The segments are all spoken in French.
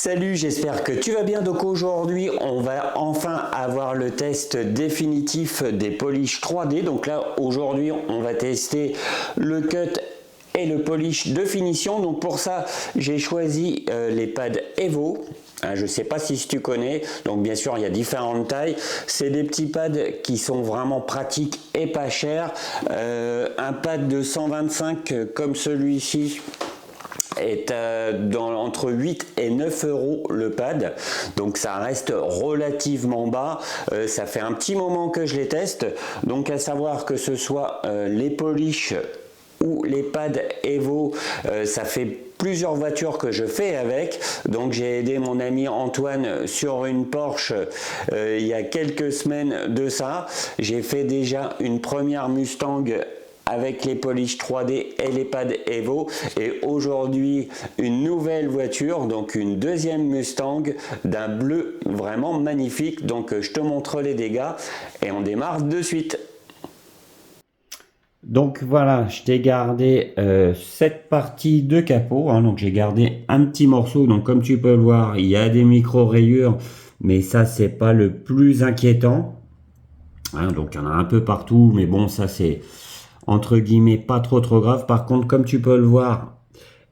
Salut, j'espère que tu vas bien. Donc aujourd'hui, on va enfin avoir le test définitif des polish 3D. Donc là, aujourd'hui, on va tester le cut et le polish de finition. Donc pour ça, j'ai choisi les pads Evo. Je ne sais pas si tu connais, donc bien sûr il y a différentes tailles. C'est des petits pads qui sont vraiment pratiques et pas chers. Un pad de 125 comme celui-ci est entre 8 et 9 euros le pad, donc ça reste relativement bas. Ça fait un petit moment que je les teste, donc à savoir que ce soit les polish ou les pads Evo, ça fait plusieurs voitures que je fais avec. Donc j'ai aidé mon ami Antoine sur une Porsche il y a quelques semaines de ça. J'ai fait déjà une première Mustang avec les polish 3D et les pads Evo, et aujourd'hui une nouvelle voiture, donc une deuxième Mustang d'un bleu vraiment magnifique. Donc je te montre les dégâts et on démarre de suite. Donc voilà, je t'ai gardé cette partie de capot, donc j'ai gardé un petit morceau. Donc comme tu peux le voir, il y a des micro rayures, mais ça c'est pas le plus inquiétant, donc il y en a un peu partout, mais bon, ça c'est entre guillemets pas trop grave. Par contre, comme tu peux le voir,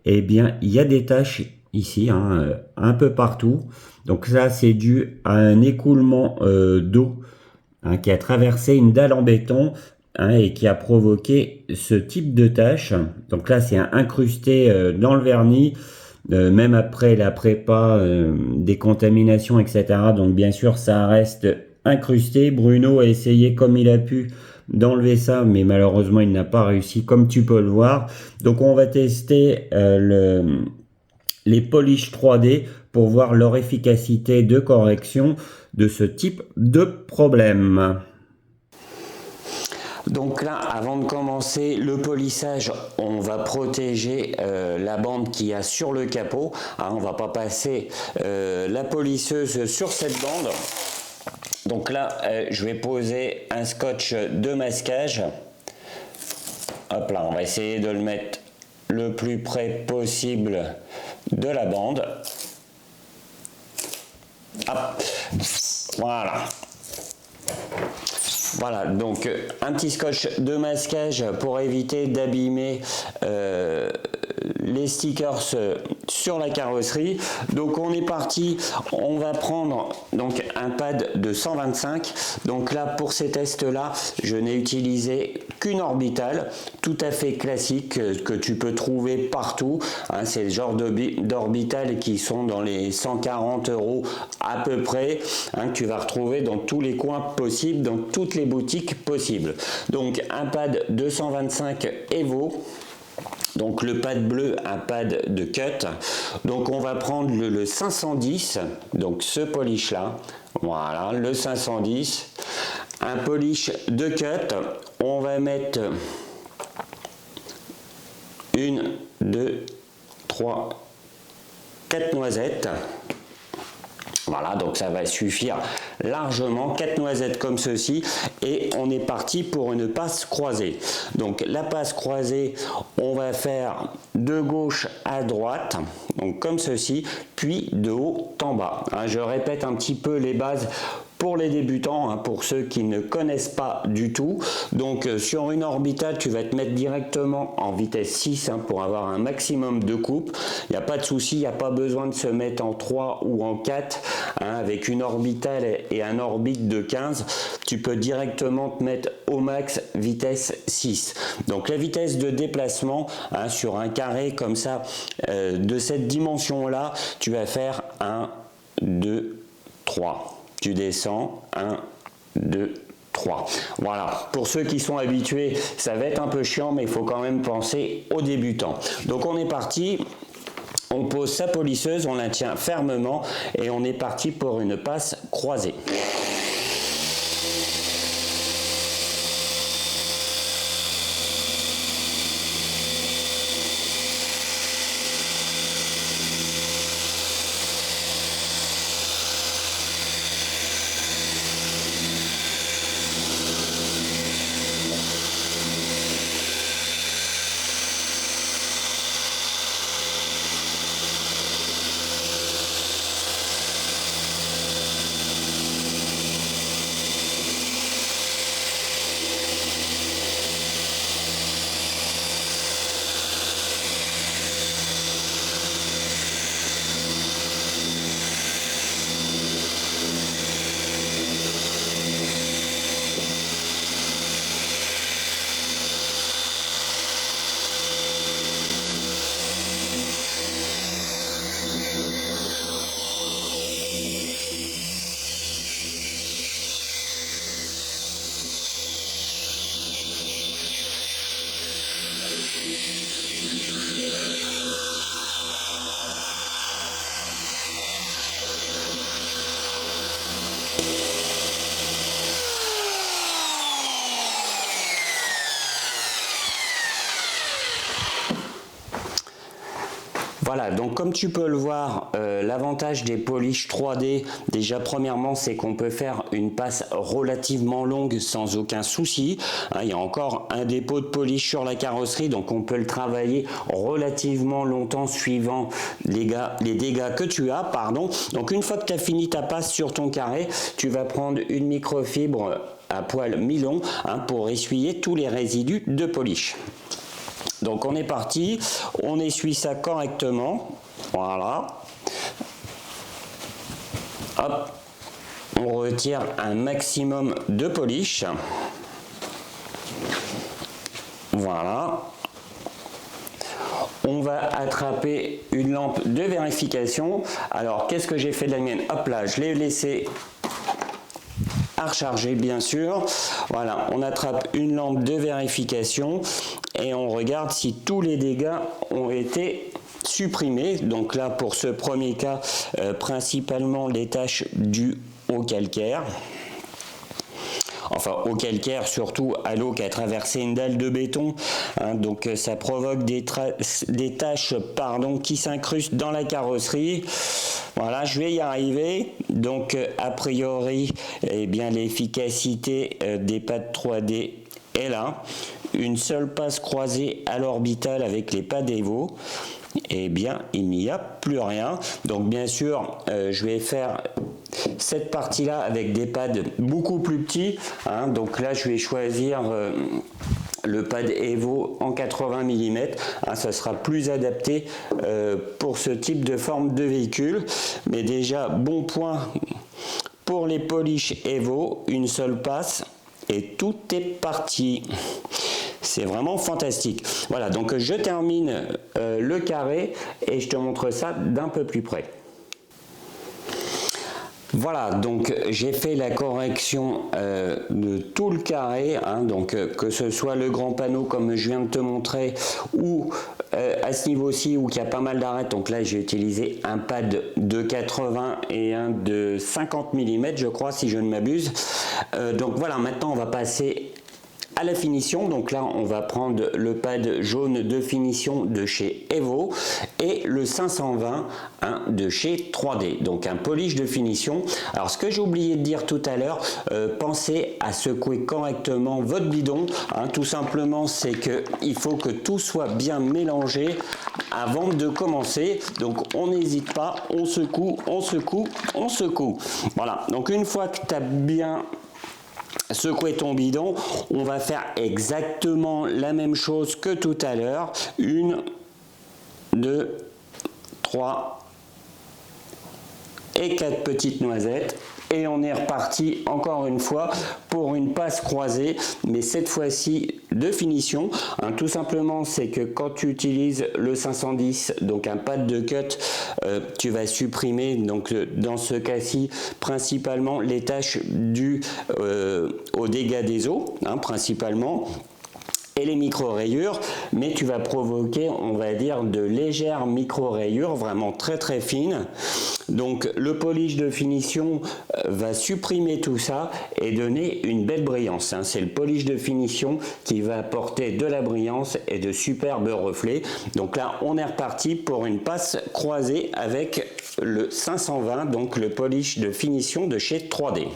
eh bien il y a des taches ici, un peu partout. Donc ça c'est dû à un écoulement d'eau qui a traversé une dalle en béton, et qui a provoqué ce type de tache. Donc là c'est incrusté dans le vernis, même après la prépa, décontamination, etc. Donc bien sûr ça reste incrusté. Bruno a essayé comme il a pu d'enlever ça, mais malheureusement il n'a pas réussi, comme tu peux le voir. Donc on va tester les polish 3D pour voir leur efficacité de correction de ce type de problème. Donc là, avant de commencer le polissage, on va protéger la bande qu'il y a sur le capot. On ne va pas passer la polisseuse sur cette bande. Donc là, je vais poser un scotch de masquage. Hop là, on va essayer de le mettre le plus près possible de la bande. Hop, voilà. Voilà, donc un petit scotch de masquage pour éviter d'abîmer les stickers sur la carrosserie. Donc on est parti, on va prendre donc un pad de 125. Donc là, pour ces tests là, je n'ai utilisé qu'une orbitale tout à fait classique que tu peux trouver partout, c'est le genre d'orbitales qui sont dans les 140 euros à peu près, que tu vas retrouver dans tous les coins possibles, dans toutes les boutiques possibles. Donc un pad 225 Evo. Donc le pad bleu, un pad de cut. Donc on va prendre le 510, donc ce polish là, voilà, le 510, un polish de cut. On va mettre 1, 2, 3, 4 noisettes. Voilà, donc ça va suffire largement, 4 noisettes comme ceci, et on est parti pour une passe croisée. Donc la passe croisée, on va faire de gauche à droite, donc comme ceci, puis de haut en bas. Je répète un petit peu les bases pour les débutants, pour ceux qui ne connaissent pas du tout. Donc sur une orbitale, tu vas te mettre directement en vitesse 6 pour avoir un maximum de coupe. Il n'y a pas de souci, il n'y a pas besoin de se mettre en 3 ou en 4. Avec une orbitale et un orbite de 15, tu peux directement te mettre au max vitesse 6. Donc la vitesse de déplacement sur un carré comme ça, de cette dimension là, tu vas faire 1, 2, 3. Tu descends, 1, 2, 3. Voilà, pour ceux qui sont habitués, ça va être un peu chiant, mais il faut quand même penser aux débutants. Donc on est parti, on pose sa polisseuse, on la tient fermement et on est parti pour une passe croisée. Voilà, donc comme tu peux le voir, l'avantage des polishes 3D, déjà premièrement, c'est qu'on peut faire une passe relativement longue sans aucun souci. Hein, il y a encore un dépôt de polish sur la carrosserie, donc on peut le travailler relativement longtemps suivant les dégâts que tu as. Donc une fois que tu as fini ta passe sur ton carré, tu vas prendre une microfibre à poil mi-long pour essuyer tous les résidus de polish. Donc on est parti, on essuie ça correctement, voilà. Hop, on retire un maximum de polish. Voilà. On va attraper une lampe de vérification. Alors qu'est-ce que j'ai fait de la mienne? Hop là, je l'ai laissé à recharger bien sûr. Voilà, on attrape une lampe de vérification et on regarde si tous les dégâts ont été supprimés. Donc là, pour ce premier cas, principalement les taches dues au calcaire. Enfin, au calcaire, surtout à l'eau qui a traversé une dalle de béton. Hein, donc ça provoque des taches qui s'incrustent dans la carrosserie. Voilà, je vais y arriver. Donc a priori, eh bien l'efficacité des pads 3D est là. Une seule passe croisée à l'orbital avec les pads Evo. Eh bien, il n'y a plus rien. Donc bien sûr, je vais faire cette partie-là avec des pads beaucoup plus petits. Hein. Donc là, je vais choisir le pad Evo en 80 mm. Hein, ça sera plus adapté pour ce type de forme de véhicule. Mais déjà, bon point pour les polish Evo, une seule passe et tout est parti. C'est vraiment fantastique. Voilà, donc je termine le carré et je te montre ça d'un peu plus près. Voilà, donc j'ai fait la correction de tout le carré, hein, donc que ce soit le grand panneau comme je viens de te montrer ou à ce niveau-ci où il y a pas mal d'arêtes. Donc là j'ai utilisé un pad de 80 et un de 50 mm je crois si je ne m'abuse. Donc voilà, maintenant on va passer à la finition. Donc là on va prendre le pad jaune de finition de chez Evo et le 520 de chez 3D, donc un polish de finition. Alors ce que j'ai oublié de dire tout à l'heure, pensez à secouer correctement votre bidon, hein, tout simplement c'est que il faut que tout soit bien mélangé avant de commencer. Donc on n'hésite pas, on secoue, on secoue, on secoue. Voilà, donc une fois que tu as bien secouer ton bidon, on va faire exactement la même chose que tout à l'heure. 1, 2, 3 et 4 petites noisettes. Et on est reparti encore une fois pour une passe croisée, mais cette fois-ci de finition. Hein, tout simplement, c'est que quand tu utilises le 510, donc un pad de cut, tu vas supprimer, donc dans ce cas-ci, principalement les taches dues aux dégâts des eaux, hein, principalement. Et les micro-rayures, mais tu vas provoquer, on va dire, de légères micro-rayures, vraiment très très fines. Donc le polish de finition va supprimer tout ça et donner une belle brillance. Hein. C'est le polish de finition qui va apporter de la brillance et de superbes reflets. Donc là, on est reparti pour une passe croisée avec le 520, donc le polish de finition de chez 3D.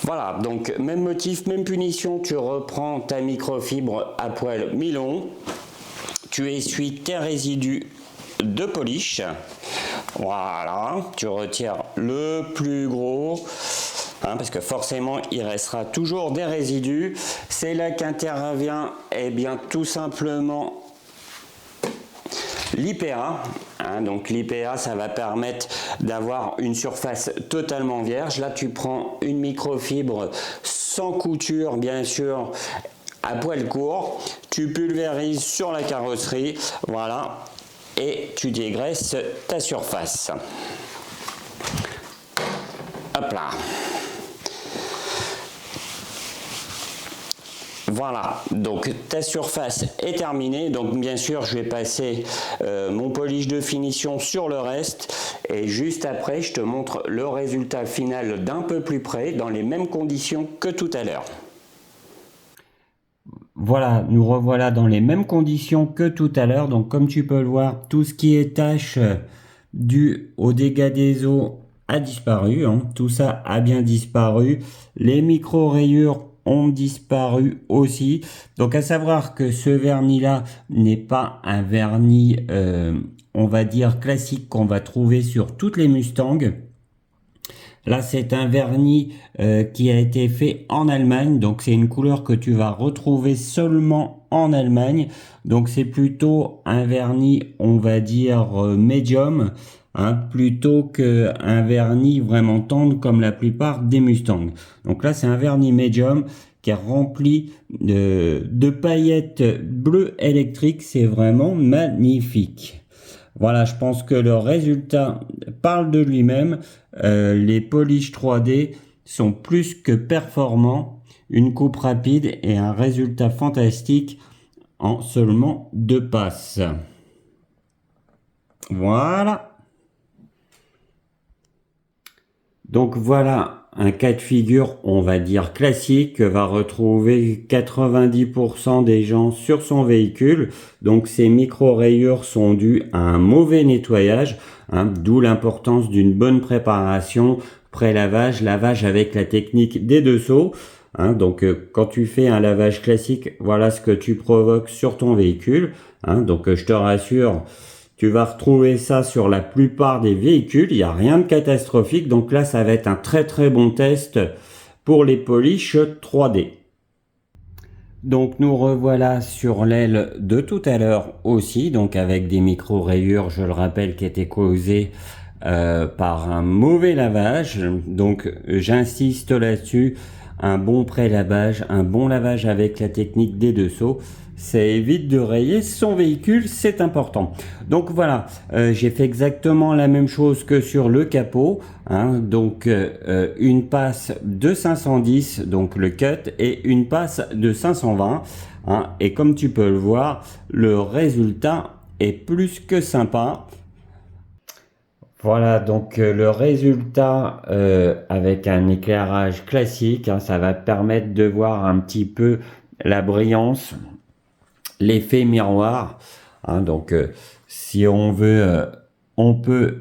Voilà, donc même motif, même punition, tu reprends ta microfibre à poil mi-long, tu essuies tes résidus de polish, voilà, tu retires le plus gros, hein, parce que forcément il restera toujours des résidus. C'est là qu'intervient bien tout simplement l'IPA. Hein, donc l'IPA, ça va permettre d'avoir une surface totalement vierge. Là tu prends une microfibre sans couture bien sûr, à poil court, tu pulvérises sur la carrosserie, voilà, et tu dégraisses ta surface. Hop là. Voilà, donc ta surface est terminée. Donc bien sûr, je vais passer mon polish de finition sur le reste. Et juste après, je te montre le résultat final d'un peu plus près, dans les mêmes conditions que tout à l'heure. Voilà, nous revoilà dans les mêmes conditions que tout à l'heure. Donc comme tu peux le voir, tout ce qui est tâche dû au dégâts des eaux a disparu. Hein. Tout ça a bien disparu. Les micro-rayures ont disparu aussi. Donc à savoir que ce vernis là n'est pas un vernis on va dire classique qu'on va trouver sur toutes les Mustangs. Là c'est un vernis qui a été fait en Allemagne, donc c'est une couleur que tu vas retrouver seulement en Allemagne. Donc c'est plutôt un vernis on va dire médium, hein, plutôt qu'un vernis vraiment tendre comme la plupart des Mustangs. Donc là c'est un vernis médium qui est rempli de paillettes bleues électriques, c'est vraiment magnifique. Voilà, je pense que le résultat parle de lui-même. Les polish 3D sont plus que performants. Une coupe rapide et un résultat fantastique en seulement 2 passes. Voilà. Donc voilà un cas de figure, on va dire classique, que va retrouver 90% des gens sur son véhicule. Donc ces micro-rayures sont dues à un mauvais nettoyage, hein, d'où l'importance d'une bonne préparation, pré-lavage, lavage avec la technique des 2 seaux. Hein, donc quand tu fais un lavage classique, voilà ce que tu provoques sur ton véhicule. Hein, donc je te rassure, tu vas retrouver ça sur la plupart des véhicules, il n'y a rien de catastrophique. Donc là, ça va être un très très bon test pour les polish 3D. Donc nous revoilà sur l'aile de tout à l'heure aussi, donc avec des micro-rayures, je le rappelle, qui étaient causées par un mauvais lavage. Donc j'insiste là-dessus, un bon pré-lavage, un bon lavage avec la technique des 2 seaux. Ça évite de rayer son véhicule, c'est important. Donc voilà, j'ai fait exactement la même chose que sur le capot. Hein, donc une passe de 510, donc le cut, et une passe de 520. Hein, et comme tu peux le voir, le résultat est plus que sympa. Voilà, donc le résultat avec un éclairage classique, hein, ça va permettre de voir un petit peu la brillance, l'effet miroir. Hein, donc si on veut, on peut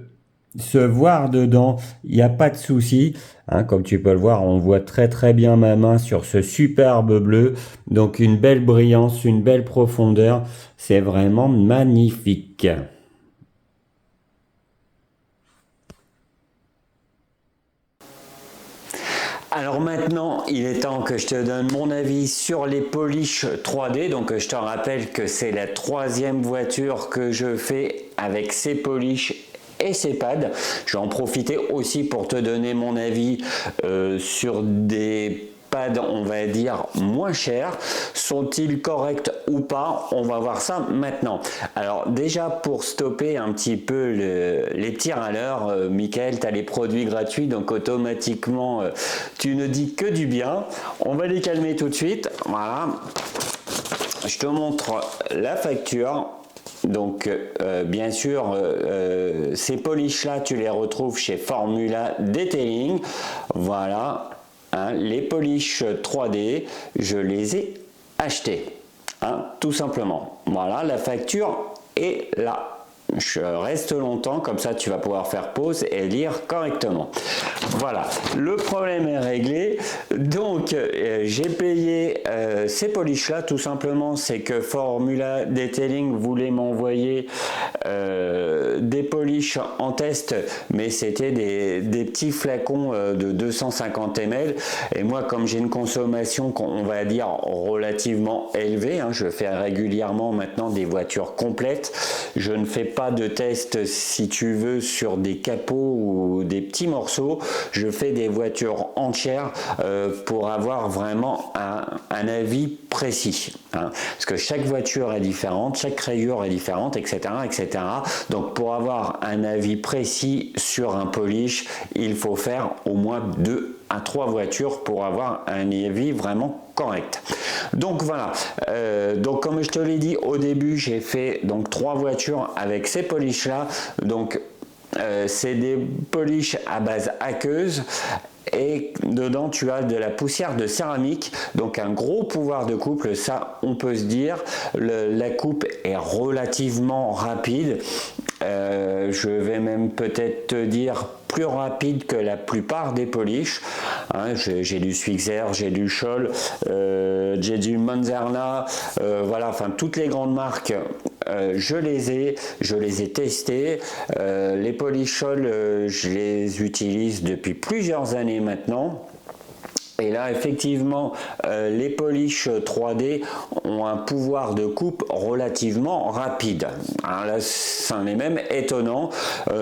se voir dedans, il n'y a pas de souci. Hein, comme tu peux le voir, on voit très très bien ma main sur ce superbe bleu. Donc une belle brillance, une belle profondeur, c'est vraiment magnifique. Alors maintenant, il est temps que je te donne mon avis sur les polish 3D. Donc je te rappelle que c'est la 3e voiture que je fais avec ces polish et ces pads. Je vais en profiter aussi pour te donner mon avis sur des pads, on va dire, moins chers. Sont-ils corrects ou pas? On va voir ça maintenant. Alors déjà, pour stopper un petit peu les tirs à l'heure, Michael, tu as les produits gratuits, donc automatiquement, tu ne dis que du bien. On va les calmer tout de suite. Voilà. Je te montre la facture. Donc bien sûr ces polish là tu les retrouves chez Formula Detailing. Voilà, hein, les polish 3D je les ai achetés, hein, tout simplement. Voilà, la facture est là. Je reste longtemps, comme ça tu vas pouvoir faire pause et lire correctement. Voilà, le problème est réglé. Donc j'ai payé ces polish là, tout simplement. C'est que Formula Detailing voulait m'envoyer des polish en test, mais c'était des petits flacons de 250 ml. Et moi, comme j'ai une consommation, on va dire, relativement élevée, hein, je fais régulièrement maintenant des voitures complètes. Je ne fais pas de test, si tu veux, sur des capots ou des petits morceaux. Je fais des voitures entières pour avoir vraiment un avis précis, hein, parce que chaque voiture est différente, chaque rayure est différente, etc., etc. Donc pour avoir un avis précis sur un polish, il faut faire au moins 2 à 3 voitures pour avoir un avis vraiment correct. Donc voilà, donc comme je te l'ai dit au début, j'ai fait donc 3 voitures avec ces polish là. Donc c'est des polish à base aqueuse. Et dedans tu as de la poussière de céramique, donc un gros pouvoir de coupe, ça on peut se dire. La coupe est relativement rapide, je vais même peut-être te dire plus rapide que la plupart des polish. Hein, j'ai du Swixer, j'ai du Scholl, j'ai du Manzerna, voilà, enfin toutes les grandes marques. Je les ai testés. Les polish Scholl, je les utilise depuis plusieurs années maintenant. Et là, effectivement, les polish 3D ont un pouvoir de coupe relativement rapide. Alors là, c'en est même étonnant,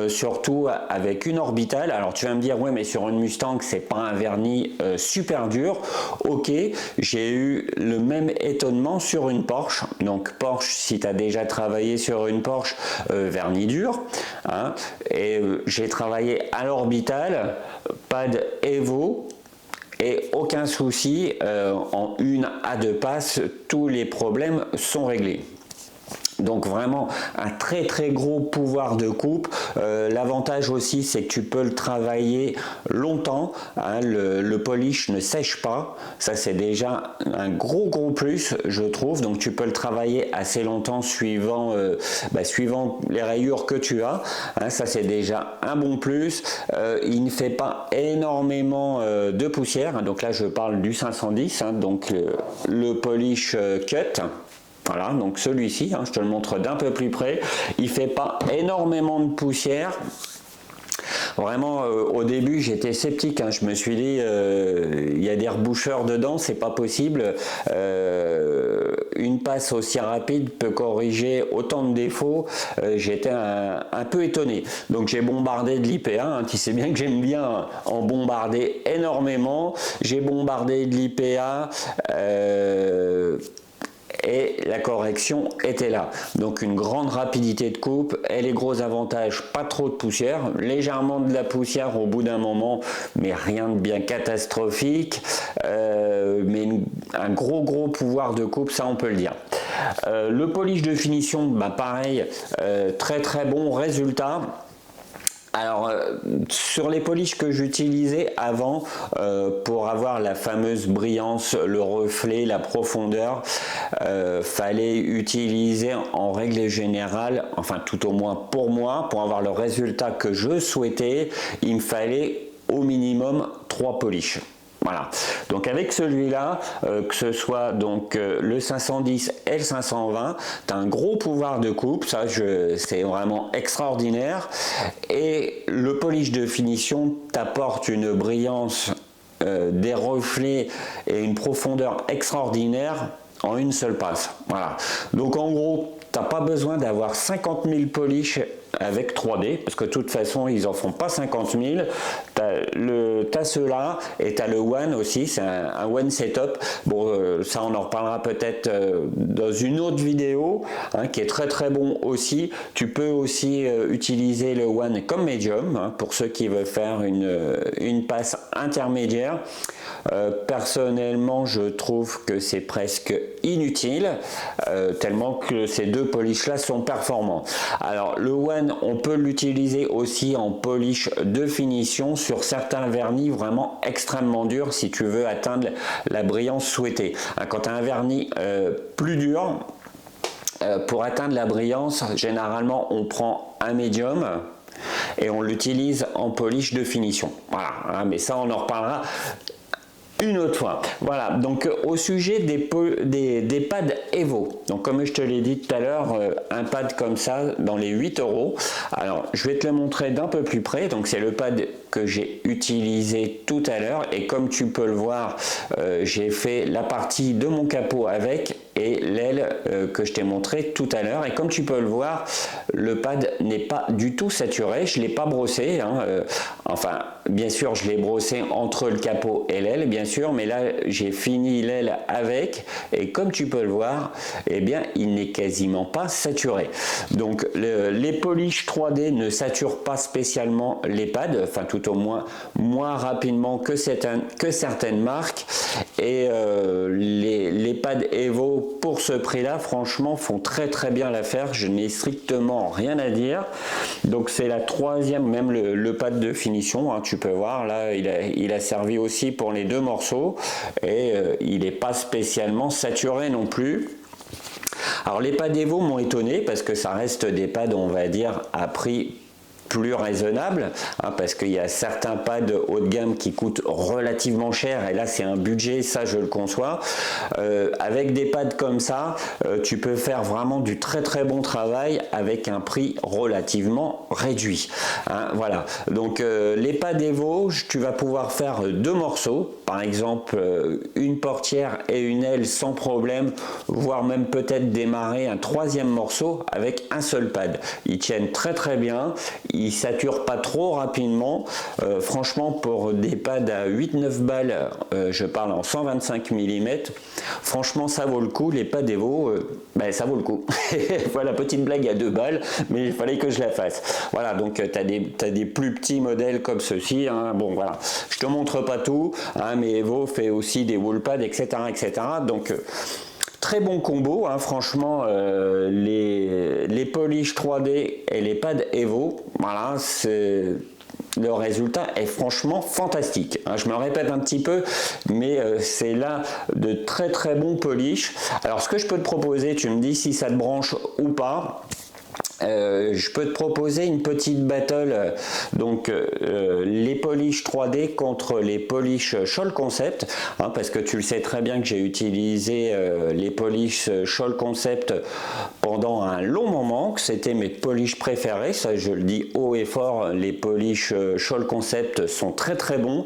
surtout avec une orbitale. Alors tu vas me dire, ouais, mais sur une Mustang, c'est pas un vernis super dur. Ok, j'ai eu le même étonnement sur une Porsche. Donc Porsche, si tu as déjà travaillé sur une Porsche, vernis dur. Hein, et j'ai travaillé à l'orbitale, pad Evo. Et aucun souci, en 1 à 2 passes, tous les problèmes sont réglés. Donc vraiment un très très gros pouvoir de coupe. L'avantage aussi, c'est que tu peux le travailler longtemps, hein, le polish ne sèche pas, ça c'est déjà un gros plus, je trouve. Donc tu peux le travailler assez longtemps suivant les rayures que tu as, hein, ça c'est déjà un bon plus. Il ne fait pas énormément de poussière, donc là je parle du 510, hein, donc le polish cut. Voilà, donc celui-ci, hein, je te le montre d'un peu plus près, il fait pas énormément de poussière. Vraiment, au début, j'étais sceptique, hein, je me suis dit, il y a des reboucheurs dedans, c'est pas possible. Une passe aussi rapide peut corriger autant de défauts. J'étais un peu étonné. Donc j'ai bombardé de l'IPA, hein, tu sais bien que j'aime bien en bombarder énormément. J'ai bombardé de l'IPA. Et la correction était là. Donc une grande rapidité de coupe et les gros avantages, pas trop de poussière, légèrement de la poussière au bout d'un moment, mais rien de bien catastrophique, mais un gros pouvoir de coupe, ça on peut le dire. Le polish de finition, bah pareil, très très bon résultat. Alors, sur les polish que j'utilisais avant, pour avoir la fameuse brillance, le reflet, la profondeur, fallait utiliser en règle générale, enfin tout au moins pour moi, pour avoir le résultat que je souhaitais, il me fallait au minimum 3 polish. Voilà, donc avec celui-là, que ce soit donc le 510 et le 520, tu as un gros pouvoir de coupe, ça c'est vraiment extraordinaire. Et le polish de finition t'apporte une brillance, des reflets et une profondeur extraordinaire en une seule passe. Voilà, donc en gros, tu n'as pas besoin d'avoir 50 000 polish avec 3D, parce que de toute façon ils en font pas 50 000. T'as ceux-là et t'as le One aussi, c'est un One setup. Bon, ça on en reparlera peut-être dans une autre vidéo, hein, qui est très très bon aussi. Tu peux aussi utiliser le One comme médium, hein, pour ceux qui veulent faire une passe intermédiaire. Personnellement, je trouve que c'est presque inutile, tellement que ces deux polish là sont performants. Alors le One, on peut l'utiliser aussi en polish de finition sur certains vernis vraiment extrêmement durs si tu veux atteindre la brillance souhaitée. Quand tu as un vernis plus dur, pour atteindre la brillance, généralement on prend un médium et on l'utilise en polish de finition. Voilà, hein, mais ça on en reparlera une autre fois. Voilà, donc au sujet des pads Evo, donc comme je te l'ai dit tout à l'heure, un pad comme ça dans les 8 €. Alors je vais te le montrer d'un peu plus près. Donc c'est le pad que j'ai utilisé tout à l'heure et comme tu peux le voir, j'ai fait la partie de mon capot avec et l'aile que je t'ai montré tout à l'heure. Et comme tu peux le voir, le pad n'est pas du tout saturé, je ne l'ai pas brossé, hein, enfin bien sûr je l'ai brossé entre le capot et l'aile bien sûr, mais là j'ai fini l'aile avec et comme tu peux le voir, eh bien il n'est quasiment pas saturé. Donc les polish 3D ne saturent pas spécialement les pads, enfin tout au moins rapidement que certaines marques, et les pads Evo pour ce prix-là, franchement, font très très bien l'affaire. Je n'ai strictement rien à dire. Donc c'est la troisième, même le pad de finition, hein, tu peux voir, là, il a servi aussi pour les deux morceaux et il n'est pas spécialement saturé non plus. Alors les pads Evo m'ont étonné parce que ça reste des pads, on va dire, à prix plus raisonnable, hein, parce qu'il y a certains pads haut de gamme qui coûtent relativement cher et là c'est un budget, ça je le conçois. Avec des pads comme ça, tu peux faire vraiment du très très bon travail avec un prix relativement réduit, hein, voilà. Donc les pads Evo, tu vas pouvoir faire deux morceaux, par exemple une portière et une aile sans problème, voire même peut-être démarrer un troisième morceau avec un seul pad. Ils tiennent très très bien, ils saturent pas trop rapidement. Franchement, pour des pads à 8-9 balles, je parle en 125 mm, franchement ça vaut le coup. Les pads Evo, ben, ça vaut le coup. Voilà, petite blague à 2 balles, mais il fallait que je la fasse. Voilà, donc tu as des plus petits modèles comme ceci, hein. Bon voilà, je te montre pas tout, hein, mais Evo fait aussi des wall pads, etc., etc. Donc très bon combo, hein, franchement, les polish 3D et les pads Evo, voilà, le résultat est franchement fantastique, hein. Je me répète un petit peu, mais c'est là de très très bons polish. Alors ce que je peux te proposer, tu me dis si ça te branche ou pas. Je peux te proposer une petite battle, donc les polish 3D contre les polish Scholl Concept, hein, parce que tu le sais très bien que j'ai utilisé les polish Scholl Concept pendant un long moment, que c'était mes polish préférés, ça je le dis haut et fort, les polish Scholl Concept sont très très bons,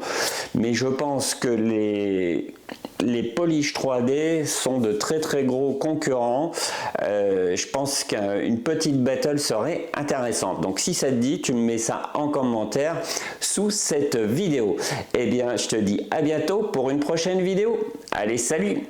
mais je pense que les polish 3D sont de très très gros concurrents. Je pense qu'une petite battle serait intéressante. Donc si ça te dit, tu me mets ça en commentaire sous cette vidéo. Eh bien, je te dis à bientôt pour une prochaine vidéo. Allez, salut!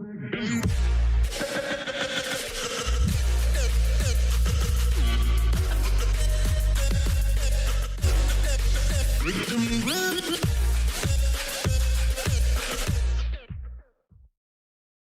Thank you.